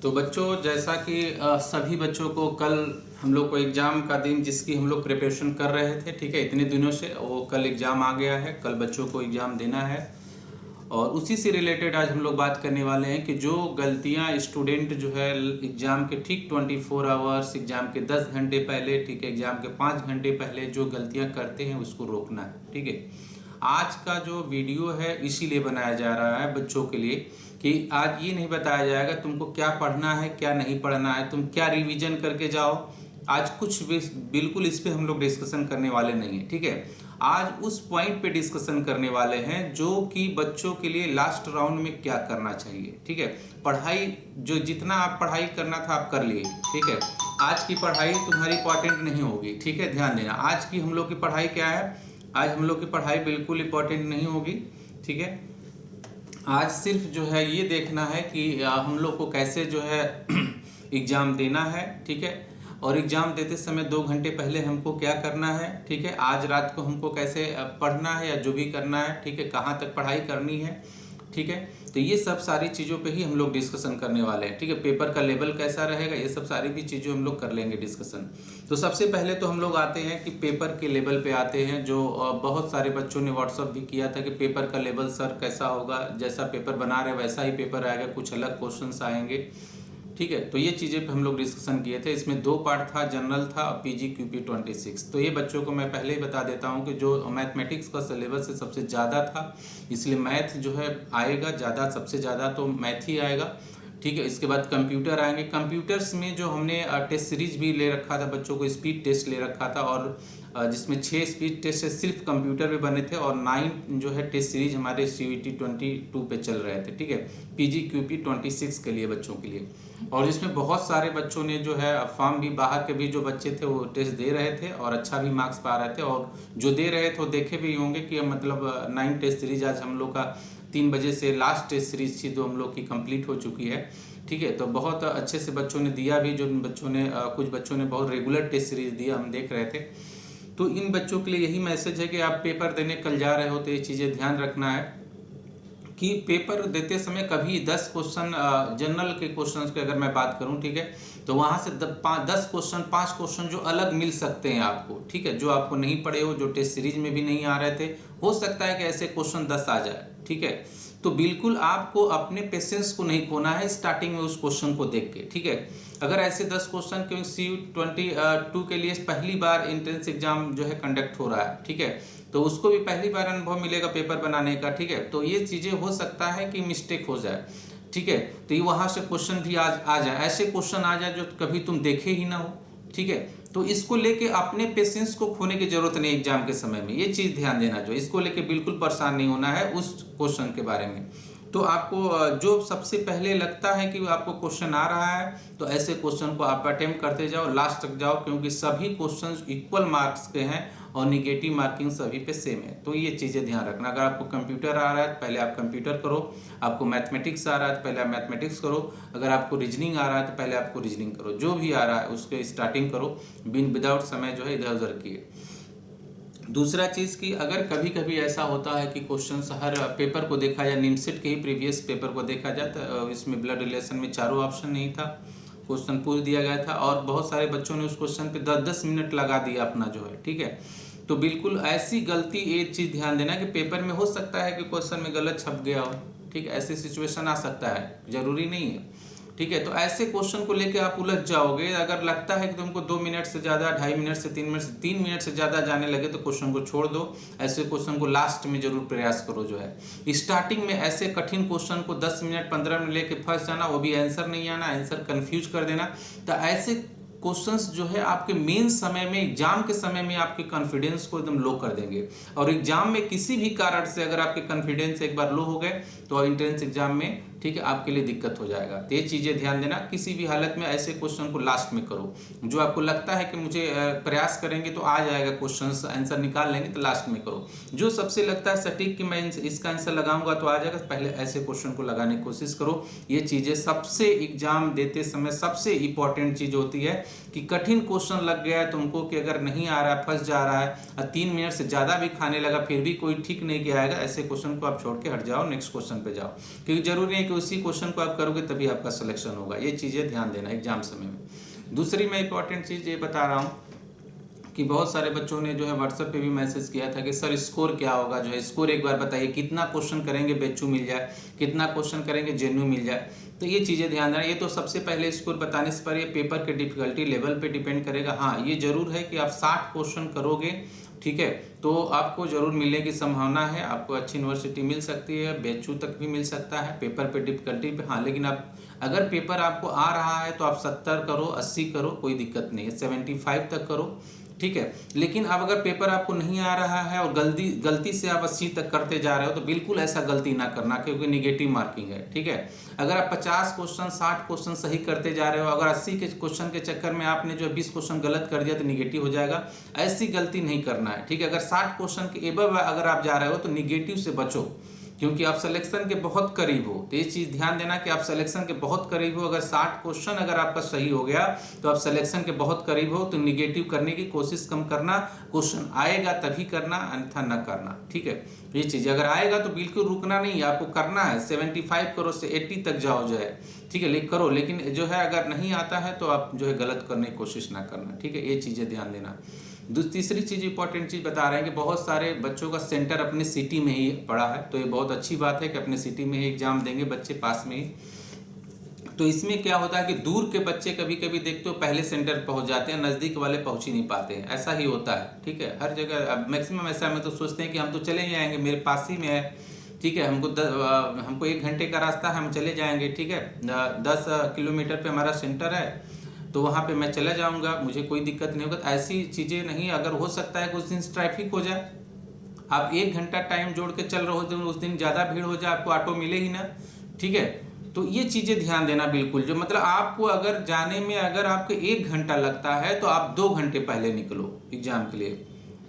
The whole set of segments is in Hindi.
तो बच्चों, जैसा कि सभी बच्चों को कल हम लोग को एग्ज़ाम का दिन जिसकी हम लोग प्रिपरेशन कर रहे थे, ठीक है, इतने दिनों से, वो कल एग्ज़ाम आ गया है। कल बच्चों को एग्ज़ाम देना है और उसी से रिलेटेड आज हम लोग बात करने वाले हैं कि जो गलतियां स्टूडेंट जो है एग्ज़ाम के ठीक 24 आवर्स, एग्ज़ाम के 10 घंटे पहले, ठीक है, एग्ज़ाम के 5 घंटे पहले जो गलतियां करते हैं उसको रोकना है। ठीक है, आज का जो वीडियो है इसीलिए बनाया जा रहा है बच्चों के लिए कि आज ये नहीं बताया जाएगा तुमको क्या पढ़ना है क्या नहीं पढ़ना है, तुम क्या रिवीजन करके जाओ। आज कुछ बिल्कुल इस पे हम लोग डिस्कशन करने वाले नहीं है। ठीक है, आज उस पॉइंट पे डिस्कशन करने वाले हैं जो कि बच्चों के लिए लास्ट राउंड में क्या करना चाहिए। ठीक है, पढ़ाई जो जितना आप पढ़ाई करना था आप कर लिए। ठीक है, आज की पढ़ाई तुम्हारी इंपॉर्टेंट नहीं होगी। ठीक है, ध्यान देना, आज की हम लोग की पढ़ाई क्या है, आज हम लोग की पढ़ाई बिल्कुल इंपॉर्टेंट नहीं होगी। ठीक है, आज सिर्फ जो है ये देखना है कि हम लोग को कैसे जो है एग्ज़ाम देना है। ठीक है, और एग्ज़ाम देते समय 2 घंटे पहले हमको क्या करना है। ठीक है, आज रात को हमको कैसे पढ़ना है या जो भी करना है। ठीक है, कहाँ तक पढ़ाई करनी है। ठीक है, तो ये सब सारी चीज़ों पे ही हम लोग डिस्कशन करने वाले हैं। ठीक है, पेपर का लेवल कैसा रहेगा, ये सब सारी भी चीज़ें हम लोग कर लेंगे डिस्कशन। तो सबसे पहले तो हम लोग आते हैं कि पेपर के लेवल पे आते हैं। जो बहुत सारे बच्चों ने व्हाट्सअप भी किया था कि पेपर का लेवल सर कैसा होगा, जैसा पेपर बना रहे वैसा ही पेपर आएगा, कुछ अलग क्वेश्चंस आएंगे। ठीक है, तो ये चीज़ें पे हम लोग डिस्कशन किए थे। इसमें 2 पार्ट था, जनरल था और PGQP 26। तो ये बच्चों को मैं पहले ही बता देता हूँ कि जो मैथमेटिक्स का सिलेबस है सबसे ज़्यादा था, इसलिए मैथ जो है आएगा ज़्यादा, सबसे ज़्यादा तो मैथ ही आएगा। ठीक है, इसके बाद कंप्यूटर आएंगे। कंप्यूटर्स में जो हमने टेस्ट सीरीज भी ले रखा था, बच्चों को स्पीड टेस्ट ले रखा था, और जिसमें 6 स्पीड टेस्ट सिर्फ कंप्यूटर पे बने थे और 9 जो है टेस्ट सीरीज हमारे CUET 22 पे चल रहे थे। ठीक है, PGQP 26 के लिए बच्चों के लिए, और इसमें बहुत सारे बच्चों ने जो है फॉर्म भी, बाहर के भी जो बच्चे थे वो टेस्ट दे रहे थे और अच्छा भी मार्क्स पा रहे थे, और जो दे रहे थे वो देखे भी होंगे कि मतलब 9 टेस्ट सीरीज आज हम लोग का 3 बजे से लास्ट टेस्ट सीरीज थी तो हम लोग की कंप्लीट हो चुकी है। ठीक है, तो बहुत अच्छे से बच्चों ने दिया भी, जो बच्चों ने कुछ बच्चों ने बहुत रेगुलर टेस्ट सीरीज दिया, हम देख रहे थे। तो इन बच्चों के लिए यही मैसेज है कि आप पेपर देने कल जा रहे हो तो ये चीज़ें ध्यान रखना है कि पेपर देते समय कभी 10 क्वेश्चन, जनरल के क्वेश्चन की अगर मैं बात करूं, ठीक है, तो वहां से 10 क्वेश्चन, 5 क्वेश्चन जो अलग मिल सकते हैं आपको। ठीक है, जो आपको नहीं पढ़े हो, जो टेस्ट सीरीज में भी नहीं आ रहे थे, हो सकता है कि ऐसे क्वेश्चन 10 आ जाए। ठीक है, तो बिल्कुल आपको अपने पेशेंस को नहीं खोना है स्टार्टिंग में उस क्वेश्चन को देख के। ठीक है, अगर ऐसे 10 क्वेश्चन, क्योंकि CUET 22 के लिए पहली बार एंट्रेंस एग्जाम जो है कंडक्ट हो रहा है, ठीक है, तो उसको भी पहली बार अनुभव मिलेगा पेपर बनाने का। ठीक है, तो ये चीज़ें हो सकता है कि मिस्टेक हो जाए। ठीक है, तो ये वहाँ से क्वेश्चन भी आ जाए, ऐसे क्वेश्चन आ जाए जो कभी तुम देखे ही ना हो। ठीक है, तो इसको लेके अपने पेशेंस को खोने की जरूरत नहीं एग्जाम के समय में, ये चीज़ ध्यान देना, जो इसको लेके बिल्कुल परेशान नहीं होना है उस क्वेश्चन के बारे में। तो आपको जो सबसे पहले लगता है कि आपको क्वेश्चन आ रहा है, तो ऐसे क्वेश्चन को आप अटेम्प्ट करते जाओ, लास्ट तक जाओ, क्योंकि सभी क्वेश्चन इक्वल मार्क्स के हैं और निगेटिव मार्किंग सभी पे सेम है। तो ये चीज़ें ध्यान रखना। अगर आपको कंप्यूटर आ रहा है तो पहले आप कंप्यूटर करो, आपको मैथमेटिक्स आ रहा है तो पहले आप मैथमेटिक्स करो, अगर आपको रीजनिंग आ रहा है तो पहले आपको रीजनिंग करो, जो भी आ रहा है उसके स्टार्टिंग करो, विदाउट समय जो है इधर उधर किए। दूसरा चीज़ कि अगर कभी कभी ऐसा होता है कि क्वेश्चन हर पेपर को देखा जाए, निमसेट के ही प्रीवियस पेपर को देखा जाए, तो इसमें ब्लड रिलेशन में चारों ऑप्शन नहीं था, क्वेश्चन पूछ दिया गया था और बहुत सारे बच्चों ने उस क्वेश्चन पे 10-10 मिनट लगा दिया अपना जो है। ठीक है, तो बिल्कुल ऐसी गलती, एक चीज़ ध्यान देना कि पेपर में हो सकता है कि क्वेश्चन में गलत छप गया हो। ठीक है, ऐसी सिचुएशन आ सकता है, जरूरी नहीं है। ठीक है, तो ऐसे क्वेश्चन को लेके आप उलझ जाओगे। अगर लगता है कि तुमको 2 मिनट से ज़्यादा, 2.5 मिनट से 3 मिनट से ज़्यादा जाने लगे तो क्वेश्चन को छोड़ दो। ऐसे क्वेश्चन को लास्ट में जरूर प्रयास करो। जो है स्टार्टिंग में ऐसे कठिन क्वेश्चन को 10 मिनट 15 मिनट लेके फंस जाना, वो भी आंसर नहीं आना, आंसर कंफ्यूज कर देना, तो ऐसे क्वेश्चंस जो है आपके मेन समय में, एग्जाम के समय में आपके कॉन्फिडेंस को एकदम लो कर देंगे। और एग्जाम में किसी भी कारण से अगर आपके कॉन्फिडेंस एक बार लो हो गए तो एंट्रेंस एग्जाम में, ठीक है, आपके लिए दिक्कत हो जाएगा। तो ये चीज़ें ध्यान देना, किसी भी हालत में ऐसे क्वेश्चन को लास्ट में करो। जो आपको लगता है कि मुझे प्रयास करेंगे तो आ जाएगा, क्वेश्चन आंसर निकाल लेंगे, तो लास्ट में करो। जो सबसे लगता है सटीक कि मैं इसका आंसर लगाऊंगा तो आ जाएगा, पहले ऐसे क्वेश्चन को लगाने की कोशिश करो। ये चीज़ें सबसे एग्जाम देते समय सबसे इंपॉर्टेंट चीज़ होती है कि कठिन क्वेश्चन लग गया है तुमको, कि अगर नहीं आ रहा है, फंस जा रहा है और 3 मिनट से ज़्यादा भी खाने लगा फिर भी कोई ठीक नहीं किया आएगा, ऐसे क्वेश्चन को आप छोड़ के हट जाओ, नेक्स्ट क्वेश्चन पे जाओ। क्योंकि जरूरी नहीं कि उसी क्वेश्चन को आप करोगे तभी आपका सिलेक्शन होगा। ये चीज़ें ध्यान देना एग्जाम समय में। दूसरी मैं इंपॉर्टेंट चीज़ ये बता रहा हूँ कि बहुत सारे बच्चों ने जो है व्हाट्सएप पे भी मैसेज किया था कि सर स्कोर क्या होगा, जो है स्कोर एक बार बताइए, कितना क्वेश्चन करेंगे बेचू मिल जाए, कितना क्वेश्चन करेंगे जेन्यू मिल जाए। तो ये चीज़ें ध्यान देना। ये तो सबसे पहले स्कोर बताने से पर ये पेपर के डिफिकल्टी लेवल पे डिपेंड करेगा। हाँ, ये जरूर है कि आप 60 क्वेश्चन करोगे, ठीक है, तो आपको जरूर मिलने की संभावना है, आपको अच्छी यूनिवर्सिटी मिल सकती है, बेचू तक भी मिल सकता है पेपर पे डिफिकल्टी पे। हाँ, लेकिन आप अगर पेपर आपको आ रहा है तो आप 70 करो, 80 करो, कोई दिक्कत नहीं है, 75 तक करो, ठीक है। लेकिन अब अगर पेपर आपको नहीं आ रहा है और गलती से आप 80 तक करते जा रहे हो तो बिल्कुल ऐसा गलती ना करना, क्योंकि निगेटिव मार्किंग है, ठीक है। अगर आप 50 क्वेश्चन 60 क्वेश्चन सही करते जा रहे हो, अगर 80 के क्वेश्चन के चक्कर में आपने जो 20 क्वेश्चन गलत कर दिया तो निगेटिव हो जाएगा। ऐसी गलती नहीं करना है, ठीक है। अगर 60 क्वेश्चन के एबव अगर आप जा रहे हो तो निगेटिव से बचो, क्योंकि आप सिलेक्शन के बहुत करीब हो। तो ये चीज़ ध्यान देना कि आप सिलेक्शन के बहुत करीब हो। अगर 60 क्वेश्चन अगर आपका सही हो गया तो आप सिलेक्शन के बहुत करीब हो, तो निगेटिव करने की कोशिश कम करना। क्वेश्चन आएगा तभी करना, अन्यथा न करना, ठीक है। ये चीज़ अगर आएगा तो बिल्कुल रुकना नहीं, आपको करना है। 75 करो से 80 तक जाओ जो है, ठीक है, करो। लेकिन जो है अगर नहीं आता है तो आप जो है गलत करने की कोशिश ना करना, ठीक है। ये चीज़ें ध्यान देना। तीसरी चीज़ इंपॉर्टेंट चीज़ बता रहे हैं कि बहुत सारे बच्चों का सेंटर अपने सिटी में ही पड़ा है, तो ये बहुत अच्छी बात है कि अपने सिटी में ही एग्जाम देंगे बच्चे, पास में ही। तो इसमें क्या होता है कि दूर के बच्चे कभी कभी देखते हो पहले सेंटर पहुंच जाते हैं, नज़दीक वाले पहुंच ही नहीं पाते हैं। ऐसा ही होता है, ठीक है, हर जगह। अब मैक्सिमम ऐसा में तो सोचते हैं कि हम तो चले जाएंगे, मेरे पास ही में है, ठीक है, हमको 1 घंटे का रास्ता है, हम चले जाएंगे, ठीक है, 10 किलोमीटर पे हमारा सेंटर है, तो वहाँ पे मैं चला जाऊँगा, मुझे कोई दिक्कत नहीं होगा। ऐसी चीज़ें नहीं। अगर हो सकता है कि उस दिन ट्रैफिक हो जाए, आप 1 घंटा टाइम जोड़ के चल रहे हो तो उस दिन ज़्यादा भीड़ हो जाए, आपको ऑटो मिले ही ना, ठीक है। तो ये चीज़ें ध्यान देना बिल्कुल। जो मतलब आपको अगर जाने में अगर आपको 1 घंटा लगता है तो आप 2 घंटे पहले निकलो एग्जाम के लिए,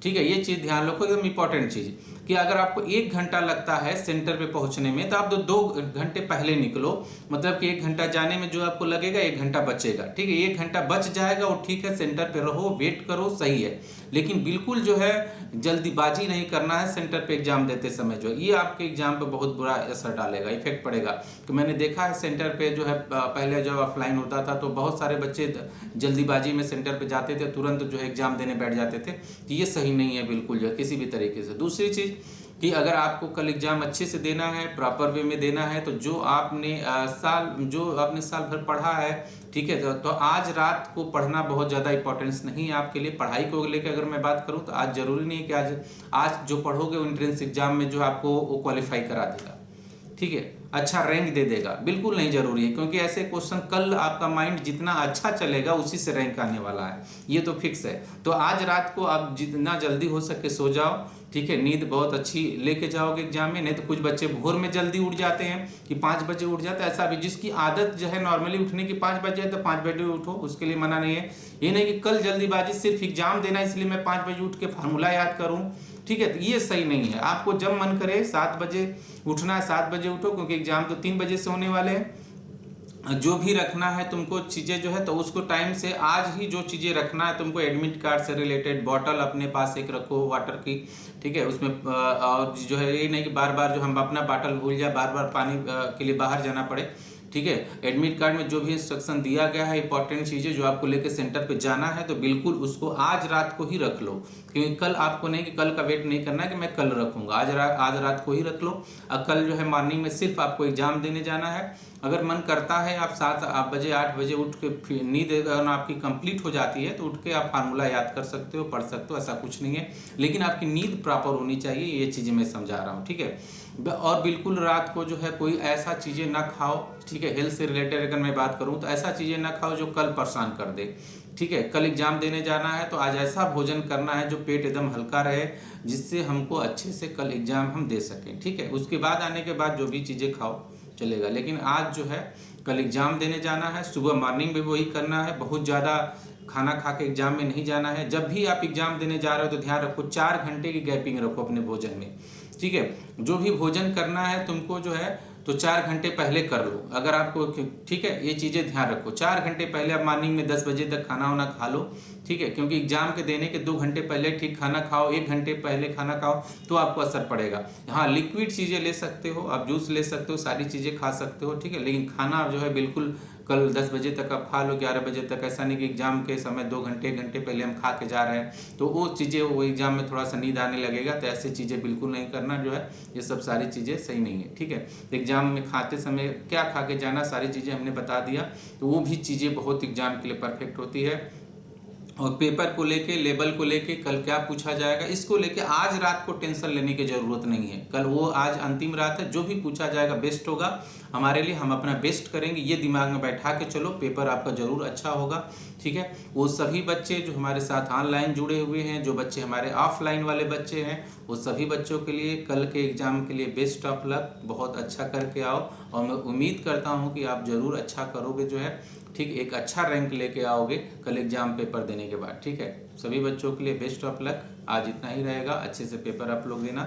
ठीक है। ये चीज़ ध्यान रखो, एकदम इंपॉर्टेंट चीज़ कि अगर आपको 1 घंटा लगता है सेंटर पे पहुंचने में तो आप 2 घंटे पहले निकलो। मतलब कि 1 घंटा जाने में जो आपको लगेगा 1 घंटा बचेगा, ठीक है। 1 घंटा बच जाएगा वो ठीक है, सेंटर पे रहो, वेट करो, सही है। लेकिन बिल्कुल जो है जल्दीबाजी नहीं करना है सेंटर पे एग्जाम देते समय, जो ये आपके एग्जाम पे बहुत बुरा असर डालेगा, इफेक्ट पड़ेगा। तो मैंने देखा है सेंटर पे जो है पहले जब ऑफलाइन होता था तो बहुत सारे बच्चे जल्दीबाजी में सेंटर पे जाते थे, तुरंत जो है एग्जाम देने बैठ जाते थे। तो ये सही नहीं है बिल्कुल जो है, किसी भी तरीके से। दूसरी चीज़ कि अगर आपको कल एग्जाम अच्छे से देना है, प्रॉपर वे में देना है, तो जो आपने साल भर पढ़ा है, ठीक है, तो आज रात को पढ़ना बहुत ज़्यादा इंपॉर्टेंस नहीं है आपके लिए। पढ़ाई को लेकर अगर मैं बात करूं तो आज जरूरी नहीं है कि आज जो पढ़ोगे वो एंट्रेंस एग्जाम में जो आपको वो क्वालिफाई करा देगा, ठीक है, अच्छा रैंक दे देगा, बिल्कुल नहीं जरूरी है। क्योंकि ऐसे क्वेश्चन कल आपका माइंड जितना अच्छा चलेगा उसी से रैंक आने वाला है, ये तो फिक्स है। तो आज रात को आप जितना जल्दी हो सके सो जाओ, ठीक है, नींद बहुत अच्छी लेके जाओगे एग्जाम में। नहीं तो कुछ बच्चे भोर में जल्दी उठ जाते हैं कि 5 बजे उठ जाते हैं, ऐसा भी जिसकी आदत जो है नॉर्मली उठने की 5 बजे है तो 5 बजे उठो, उसके लिए मना नहीं है। ये नहीं कि कल जल्दीबाजी सिर्फ एग्जाम देना इसलिए मैं 5 बजे उठ के फार्मूला याद करूँ, ठीक है, तो ये सही नहीं है। आपको जब मन करे 7 बजे उठना है 7 बजे उठो, क्योंकि एग्जाम तो 3 बजे से होने वाले हैं। जो भी रखना है तुमको चीज़ें जो है तो उसको टाइम से आज ही जो चीज़ें रखना है तुमको, एडमिट कार्ड से रिलेटेड बॉटल अपने पास एक रखो वाटर की, ठीक है, उसमें और जो है ये नहीं कि बार बार जो हम अपना बॉटल भूल जाए, बार बार पानी के लिए बाहर जाना पड़े, ठीक है। एडमिट कार्ड में जो भी इंस्ट्रक्शन दिया गया है इंपॉर्टेंट चीज़ें जो आपको लेके सेंटर पे जाना है तो biल्कुल उसको आज रात को ही रख लो, क्योंकि कल आपको नहीं कि कल का वेट नहीं करना है कि मैं कल रखूंगा, आज रात को ही रख लो। और कल जो है मॉर्निंग में सिर्फ आपको एग्जाम देने जाना है। अगर मन करता है आप 7 बजे 8 बजे उठ के नींद अगर आपकी कंप्लीट हो जाती है तो उठ के आप फार्मूला याद कर सकते हो, पढ़ सकते हो, ऐसा कुछ नहीं है। लेकिन आपकी नींद प्रॉपर होनी चाहिए, ये चीज़ें मैं समझा रहा हूँ, ठीक है। और बिल्कुल रात को जो है कोई ऐसा चीज़ें ना खाओ, ठीक है, हेल्थ से रिलेटेड अगर मैं बात करूँ तो ऐसा चीज़ें ना खाओ जो कल परेशान कर दे, ठीक है। कल एग्जाम देने जाना है तो आज ऐसा भोजन करना है जो पेट एकदम हल्का रहे, जिससे हमको अच्छे से कल एग्जाम हम दे सकें, ठीक है। उसके बाद आने के बाद जो भी चीज़ें खाओ चलेगा, लेकिन आज जो है कल एग्जाम देने जाना है, सुबह मॉर्निंग में वही करना है। बहुत ज़्यादा खाना खा के एग्जाम में नहीं जाना है। जब भी आप एग्जाम देने जा रहे हो तो ध्यान रखो 4 घंटे की गैपिंग रखो अपने भोजन में, ठीक है। जो भी भोजन करना है तुमको जो है तो 4 घंटे पहले कर लो। अगर आपको, ठीक है, ये चीज़ें ध्यान रखो। 4 घंटे पहले आप मॉर्निंग में 10 बजे तक खाना वाना खा लो, ठीक है, क्योंकि एग्जाम के देने के 2 घंटे पहले ठीक खाना खाओ, 1 घंटे पहले खाना खाओ तो आपको असर पड़ेगा। हाँ, लिक्विड चीज़ें ले सकते हो आप, जूस ले सकते हो, सारी चीज़ें खा सकते हो, ठीक है, लेकिन खाना जो है बिल्कुल कल 10 बजे तक आप खा लो, 11 बजे तक। ऐसा नहीं कि एग्जाम के समय 2 घंटे 1 घंटे पहले हम खा के जा रहे हैं तो वो चीज़ें, वो एग्जाम में थोड़ा सा नींद आने लगेगा, तो ऐसी चीज़ें बिल्कुल नहीं करना जो है, ये सब सारी चीज़ें सही नहीं है, ठीक है। एग्जाम में खाते समय क्या खा के जाना, सारी चीज़ें हमने बता दिया, तो वो भी चीज़ें बहुत एग्जाम के लिए परफेक्ट होती है। और पेपर को लेके, लेवल को लेके कल क्या पूछा जाएगा, इसको लेके आज रात को टेंशन लेने की ज़रूरत नहीं है। कल वो, आज अंतिम रात है, जो भी पूछा जाएगा बेस्ट होगा हमारे लिए, हम अपना बेस्ट करेंगे, ये दिमाग में बैठा के चलो, पेपर आपका ज़रूर अच्छा होगा, ठीक है। वो सभी बच्चे जो हमारे साथ ऑनलाइन जुड़े हुए हैं, जो बच्चे हमारे ऑफलाइन वाले बच्चे हैं, वो सभी बच्चों के लिए कल के एग्ज़ाम के लिए बेस्ट ऑफ लक, बहुत अच्छा करके आओ। और मैं उम्मीद करता हूँ कि आप ज़रूर अच्छा करोगे जो है, ठीक, एक अच्छा रैंक लेके आओगे कल एग्जाम पेपर देने के बाद, ठीक है। सभी बच्चों के लिए बेस्ट ऑफ लक। आज इतना ही रहेगा, अच्छे से पेपर आप लोग देना।